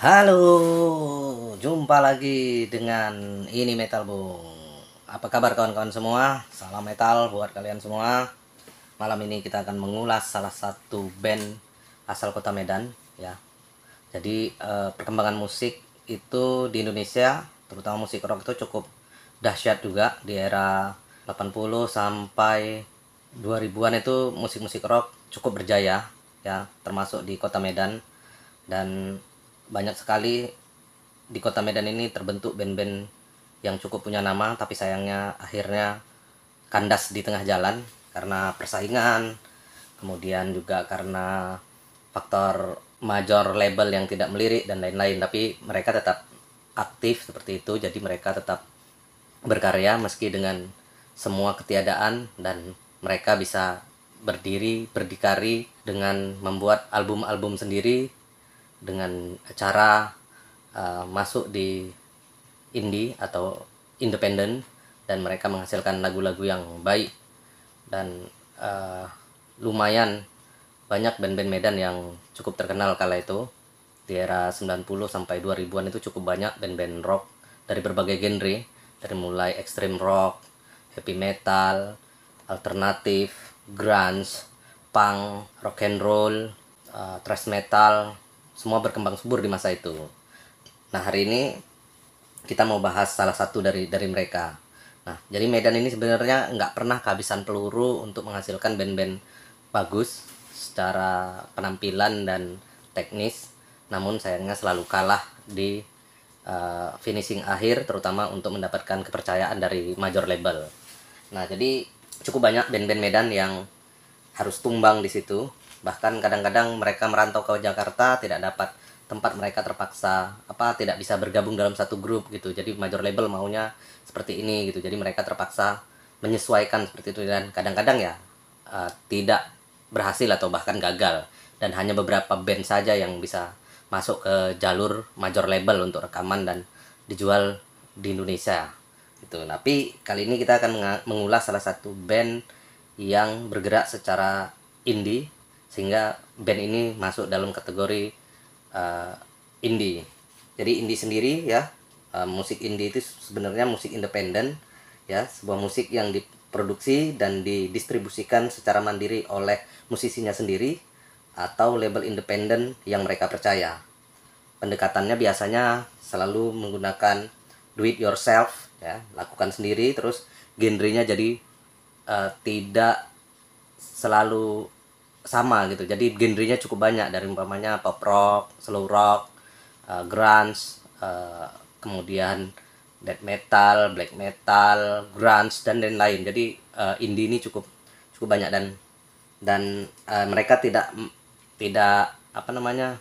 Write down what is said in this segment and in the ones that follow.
Halo, jumpa lagi dengan ini Metal Bung. Apa kabar kawan-kawan semua? Salam metal buat kalian semua. Malam ini kita akan mengulas salah satu band asal kota Medan ya. Jadi perkembangan musik itu di Indonesia, terutama musik rock itu cukup dahsyat juga di era 80 sampai 2000-an itu musik-musik rock cukup berjaya ya, termasuk di kota Medan. Dan banyak sekali di kota Medan ini terbentuk band-band yang cukup punya nama, tapi sayangnya akhirnya kandas di tengah jalan karena persaingan, kemudian juga karena faktor major label yang tidak melirik dan lain-lain. Tapi mereka tetap aktif seperti itu, jadi mereka tetap berkarya meski dengan semua ketiadaan, dan mereka bisa berdikari dengan membuat album-album sendiri dengan cara masuk di indie atau independen, dan mereka menghasilkan lagu-lagu yang baik. Dan lumayan banyak band-band Medan yang cukup terkenal kala itu. Di era 90 sampai 2000-an itu cukup banyak band-band rock dari berbagai genre, dari mulai extreme rock, heavy metal, alternatif, grunge, punk, rock and roll, thrash metal, semua berkembang subur di masa itu. Nah, hari ini kita mau bahas salah satu dari mereka. Nah, jadi Medan ini sebenarnya nggak pernah kehabisan peluru untuk menghasilkan band-band bagus secara penampilan dan teknis, namun sayangnya selalu kalah di finishing akhir, terutama untuk mendapatkan kepercayaan dari major label. Nah, jadi cukup banyak band-band Medan yang harus tumbang di situ. Bahkan kadang-kadang mereka merantau ke Jakarta, tidak dapat tempat, mereka terpaksa tidak bisa bergabung dalam satu grup gitu. Jadi major label maunya seperti ini gitu. Jadi mereka terpaksa menyesuaikan seperti itu, dan kadang-kadang ya tidak berhasil atau bahkan gagal, dan hanya beberapa band saja yang bisa masuk ke jalur major label untuk rekaman dan dijual di Indonesia gitu. Tapi kali ini kita akan mengulas salah satu band yang bergerak secara indie, sehingga band ini masuk dalam kategori indie. Jadi indie sendiri ya, musik indie itu sebenarnya musik independen ya, sebuah musik yang diproduksi dan didistribusikan secara mandiri oleh musisinya sendiri atau label independen yang mereka percaya. Pendekatannya biasanya selalu menggunakan do it yourself ya, lakukan sendiri. Terus genrenya jadi tidak selalu sama gitu. Jadi genrenya cukup banyak, dari umpamanya pop rock, slow rock, grunge, kemudian death metal, black metal, grunge dan lain-lain. Jadi indie ini cukup banyak, dan mereka tidak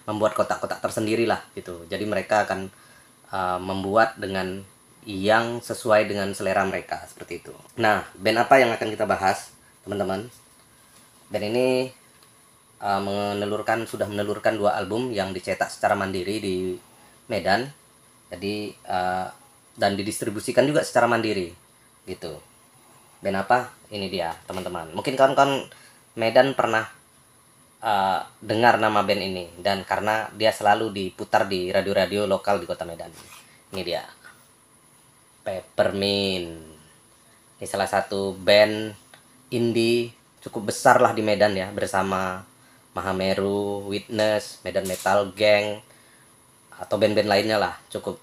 membuat kotak-kotak tersendiri lah gitu. Jadi mereka akan membuat dengan yang sesuai dengan selera mereka seperti itu. Nah, band apa yang akan kita bahas, teman-teman? Band ini sudah menelurkan 2 album yang dicetak secara mandiri di Medan. Jadi dan didistribusikan juga secara mandiri gitu. Band apa? Ini dia, teman-teman. Mungkin kawan-kawan Medan pernah dengar nama band ini, dan karena dia selalu diputar di radio-radio lokal di kota Medan. Ini dia, Peppermint. Ini salah satu band indie cukup besar lah di Medan ya, bersama Mahameru, Witness, Medan Metal Gang, atau band-band lainnya lah. Cukup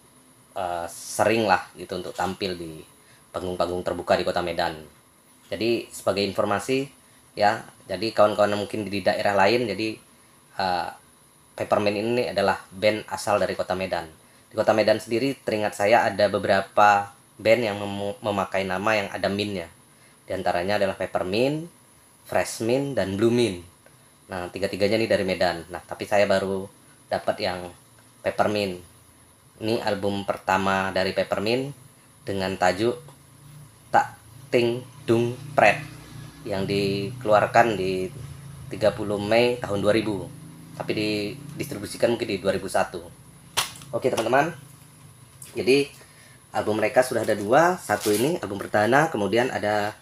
sering lah gitu untuk tampil di panggung-panggung terbuka di kota Medan. Jadi sebagai informasi ya, jadi kawan-kawan mungkin di daerah lain, jadi Peppermint ini adalah band asal dari kota Medan. Di kota Medan sendiri teringat saya ada beberapa band yang memakai nama yang ada mint-nya. Di antaranya adalah Peppermint, Fresh Mint, dan Blue Mint. Nah, tiga-tiganya ini dari Medan. Nah, tapi saya baru dapat yang Peppermint. Ini album pertama dari Peppermint dengan tajuk Tak Ting Dung Pret, yang dikeluarkan di 30 Mei tahun 2000, tapi didistribusikan mungkin di 2001. Oke teman-teman, jadi album mereka sudah ada 2. Satu ini album perdana, kemudian ada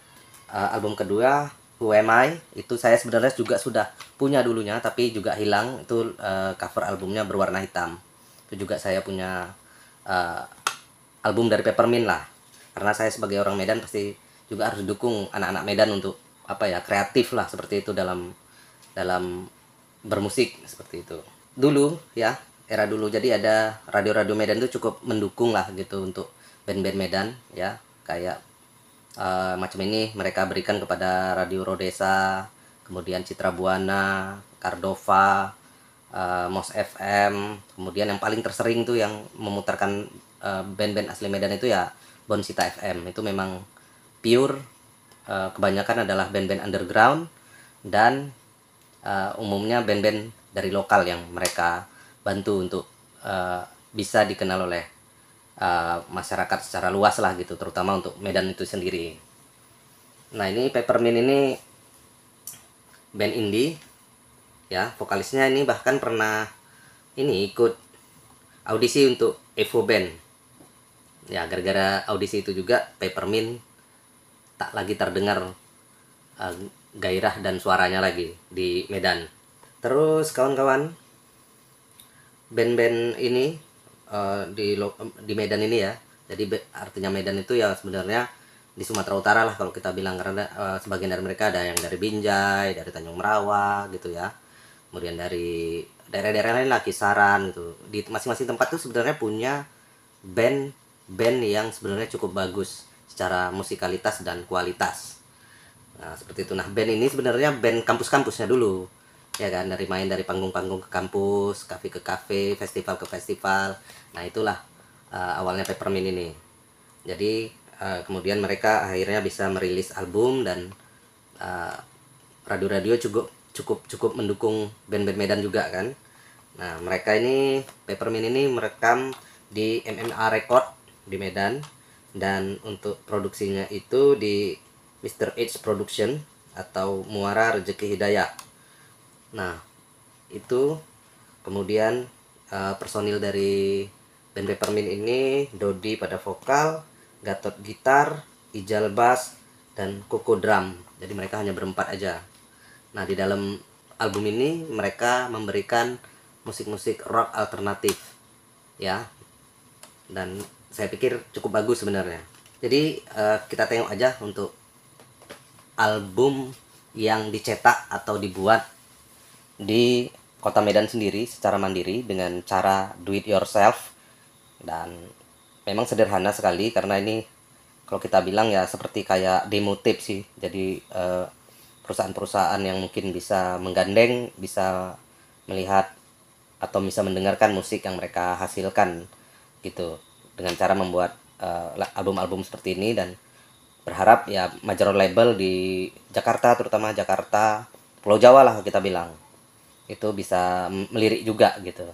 album kedua, Who Am I. Itu saya sebenarnya juga sudah punya dulunya, tapi juga hilang. Itu cover albumnya berwarna hitam. Itu juga saya punya album dari Peppermint lah, karena saya sebagai orang Medan pasti juga harus dukung anak-anak Medan untuk apa ya, kreatif lah seperti itu dalam bermusik seperti itu. Dulu ya, era dulu, jadi ada radio-radio Medan itu cukup mendukung lah gitu untuk band-band Medan ya, kayak macam ini mereka berikan kepada Radio Rodesa, kemudian Citra Buana, Cardova, Mos FM, kemudian yang paling tersering tuh yang memutarkan band-band asli Medan itu ya Bonsita FM. Itu memang pure, kebanyakan adalah band-band underground dan umumnya band-band dari lokal yang mereka bantu untuk bisa dikenal oleh masyarakat secara luas lah gitu, terutama untuk Medan itu sendiri. Nah, ini Peppermint ini band indie ya, vokalisnya ini bahkan pernah ini ikut audisi untuk Evo Band ya. Gara-gara audisi itu juga Peppermint tak lagi terdengar gairah dan suaranya lagi di Medan. Terus kawan-kawan, band-band ini di Medan ini ya, jadi artinya Medan itu ya sebenarnya di Sumatera Utara lah kalau kita bilang, karena sebagian dari mereka ada yang dari Binjai, dari Tanjung Merawa gitu ya, kemudian dari daerah-daerah lain lah, Kisaran gitu. Di masing-masing tempat tuh sebenarnya punya band yang sebenarnya cukup bagus secara musikalitas dan kualitas. Nah, seperti itu. Nah, band ini sebenarnya band kampus-kampusnya dulu ya kan, dari main dari panggung-panggung ke kampus, kafe ke kafe, festival ke festival. Nah, itulah awalnya Peppermint ini. Jadi kemudian mereka akhirnya bisa merilis album, dan radio-radio cukup mendukung band-band Medan juga kan. Nah, mereka ini Peppermint ini merekam di MMA Record di Medan, dan untuk produksinya itu di Mr. H Production atau Muara Rezeki Hidayah. Nah, itu kemudian personil dari band Peppermint ini, Dodi pada vokal, Gatot gitar, Ijal bass, dan Koko drum. Jadi mereka hanya berempat aja. Nah, di dalam album ini mereka memberikan musik-musik rock alternatif ya, dan saya pikir cukup bagus sebenarnya. Jadi kita tengok aja untuk album yang dicetak atau dibuat di Kota Medan sendiri secara mandiri dengan cara do it yourself, dan memang sederhana sekali karena ini kalau kita bilang ya seperti kayak demo tape sih. Jadi perusahaan-perusahaan yang mungkin bisa menggandeng, bisa melihat atau bisa mendengarkan musik yang mereka hasilkan gitu, dengan cara membuat album-album seperti ini, dan berharap ya major label di Jakarta, terutama Jakarta, Pulau Jawa lah kita bilang, itu bisa melirik juga gitu.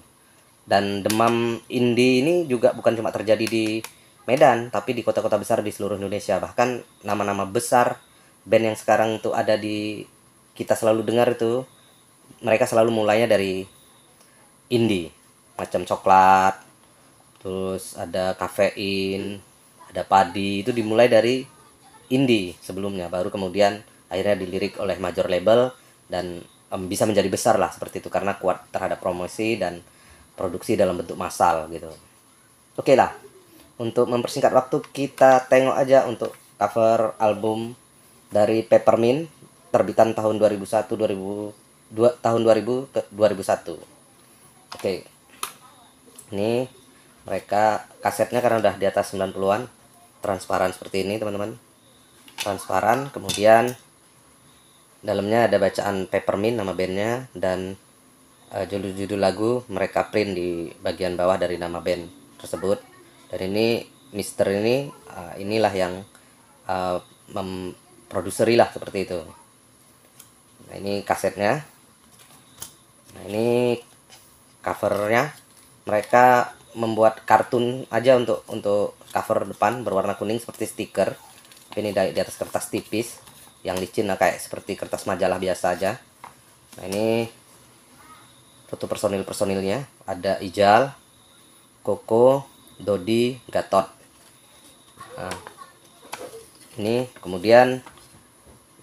Dan demam indie ini juga bukan cuma terjadi di Medan, tapi di kota-kota besar di seluruh Indonesia. Bahkan nama-nama besar band yang sekarang tuh ada di kita selalu dengar itu, mereka selalu mulainya dari indie, macam Coklat, terus ada Kafein, ada Padi, itu dimulai dari indie sebelumnya, baru kemudian akhirnya dilirik oleh major label dan bisa menjadi besar lah seperti itu, karena kuat terhadap promosi dan produksi dalam bentuk massal gitu. Oke lah, untuk mempersingkat waktu kita tengok aja untuk cover album dari Peppermint terbitan tahun 2001 tahun 2000 ke 2001. Oke. Ini mereka kasetnya karena udah di atas 90-an, transparan seperti ini teman-teman. Transparan, kemudian dalamnya ada bacaan Peppermint nama bandnya, dan judul-judul lagu mereka print di bagian bawah dari nama band tersebut. Dan ini Mister ini inilah yang memproduseri lah seperti itu. Nah, ini kasetnya. Nah, ini covernya, mereka membuat kartun aja untuk cover depan berwarna kuning seperti stiker. Ini di atas kertas tipis yang licin lah, kayak seperti kertas majalah biasa aja. Nah, ini foto personilnya, ada Ijal, Koko, Dodi, Gatot. Nah, ini kemudian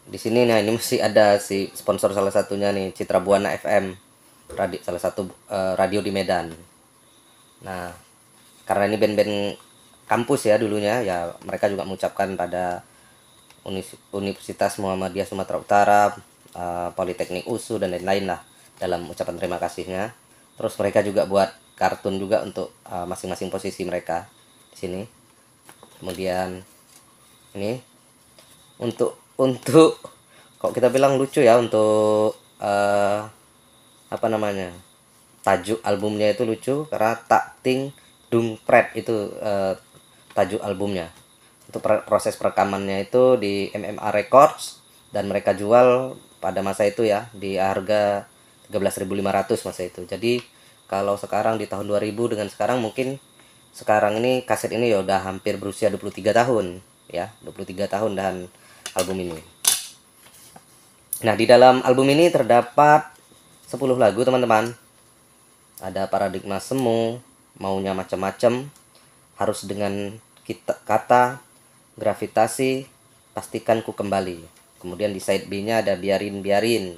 di sini, nah ini masih ada si sponsor salah satunya nih, Citra Buana FM, salah satu radio di Medan. Nah, karena ini band-band kampus ya dulunya, ya mereka juga mengucapkan pada Universitas Muhammadiyah Sumatera Utara, Politeknik USU dan lain-lain lah dalam ucapan terima kasihnya. Terus mereka juga buat kartun juga untuk masing-masing posisi mereka di sini. Kemudian ini untuk kok kita bilang lucu ya, untuk apa namanya, tajuk albumnya itu lucu karena Tak Ting Dung Pret itu tajuk albumnya. Untuk proses perekamannya itu di MMA Records, dan mereka jual pada masa itu ya di harga 13.500 masa itu. Jadi kalau sekarang di tahun 2000 dengan sekarang, mungkin sekarang ini kaset ini ya udah hampir berusia 23 tahun ya, 23 tahun dan album ini. Nah, di dalam album ini terdapat 10 lagu teman-teman. Ada Paradigma Semu, Maunya Macam-Macam, Harus Dengan Kata, Gravitasi, Pastikan Ku Kembali. Kemudian di side B-nya ada Biarin Biarin,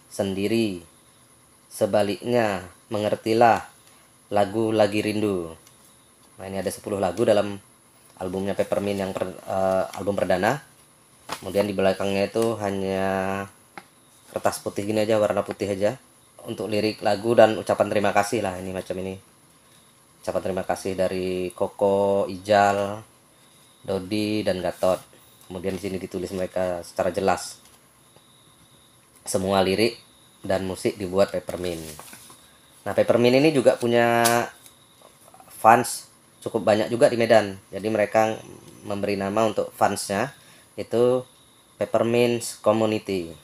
Sendiri, Sebaliknya, Mengertilah, Lagu Lagi Rindu. Nah, ini ada 10 lagu dalam albumnya Peppermint yang album perdana. Kemudian di belakangnya itu hanya kertas putih gini aja, warna putih aja, untuk lirik lagu dan ucapan terima kasih lah. Ini macam ini, ucapan terima kasih dari Koko, Ijal, Dodi, dan Gatot. Kemudian di sini ditulis mereka secara jelas. Semua lirik dan musik dibuat Peppermint. Nah, Peppermint ini juga punya fans cukup banyak juga di Medan. Jadi mereka memberi nama untuk fansnya itu Peppermint Community.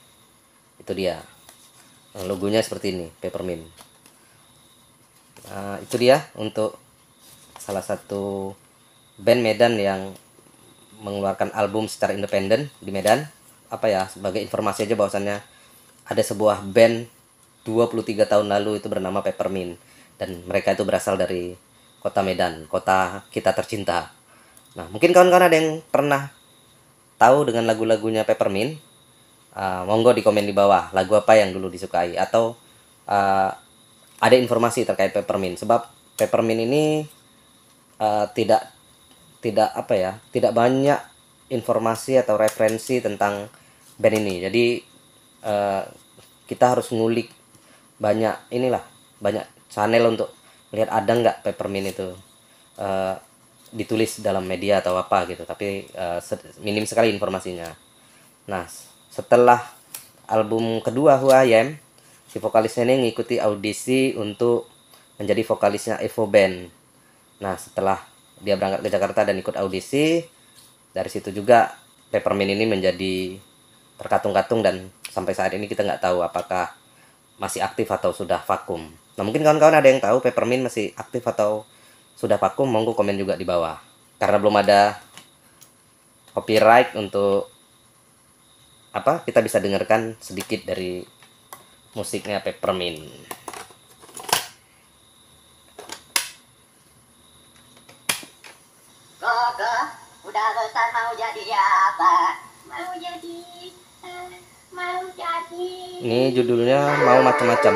Itu dia. Nah, logonya seperti ini, Peppermint. Nah, itu dia untuk salah satu band Medan yang mengeluarkan album secara independen di Medan. Apa ya, sebagai informasi aja bahwasannya ada sebuah band 23 tahun lalu itu bernama Peppermint, dan mereka itu berasal dari kota Medan, kota kita tercinta. Nah, mungkin kawan-kawan ada yang pernah tahu dengan lagu-lagunya Peppermint. Monggo di komen di bawah lagu apa yang dulu disukai, atau ada informasi terkait Peppermint. Sebab Peppermint ini tidak apa ya, tidak banyak informasi atau referensi tentang band ini. Jadi kita harus ngulik banyak banyak channel untuk lihat ada nggak Peppermint itu ditulis dalam media atau apa gitu, tapi minim sekali informasinya. Nah, setelah album kedua Who I Am, si vokalisnya ini mengikuti audisi untuk menjadi vokalisnya Evo Band. Nah, setelah dia berangkat ke Jakarta dan ikut audisi, dari situ juga Peppermint ini menjadi terkatung-katung, dan sampai saat ini kita nggak tahu apakah masih aktif atau sudah vakum. Nah, mungkin kawan-kawan ada yang tahu Peppermint masih aktif atau sudah vakum, monggo komen juga di bawah. Karena belum ada copyright untuk kita bisa dengarkan sedikit dari musiknya Peppermint. Koko, udah besar mau jadi apa? Mau jadi. Ini judulnya Mau Macam-Macam.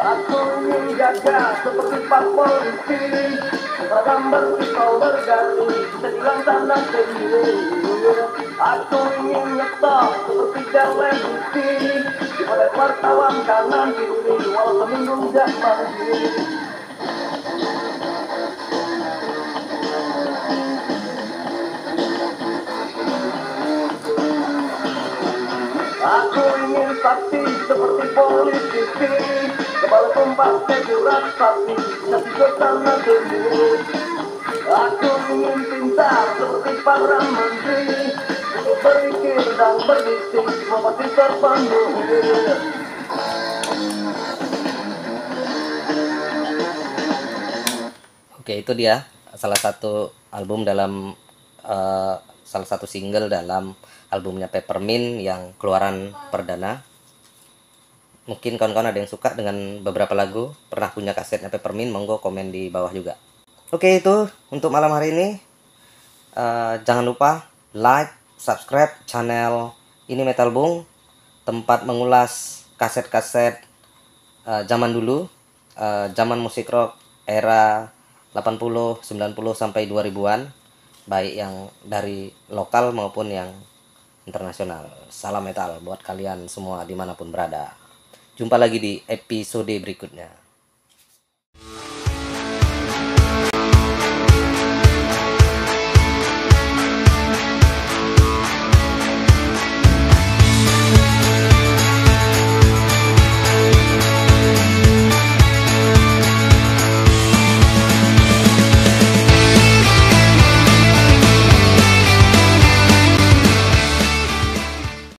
Aku ingin gagah seperti Pak Polisi, seragam berpistol bergali, bisa bilang sana sendiri. Aku ingin nyetok seperti televisi, oleh wartawan kanan kiri, walau seminggu gak mandiri. Aku ingin saksi seperti politisi, kepala tumpah segurat sapi, nasi ke sana sendiri. Aku ingin pintar seperti para menteri, untuk berpikir dan berbisik, semua pasti terpenuhi. Oke, itu dia salah satu album dalam salah satu single dalam albumnya Peppermint yang keluaran perdana. Mungkin kawan-kawan ada yang suka dengan beberapa lagu, pernah punya kasetnya Peppermint, monggo komen di bawah juga. Oke, itu untuk malam hari ini. Jangan lupa like, subscribe channel Ini Metal Bung, tempat mengulas kaset-kaset zaman dulu, zaman musik rock era 80, 90 sampai 2000-an, baik yang dari lokal maupun yang internasional. Salam metal buat kalian semua dimanapun berada. Jumpa lagi di episode berikutnya.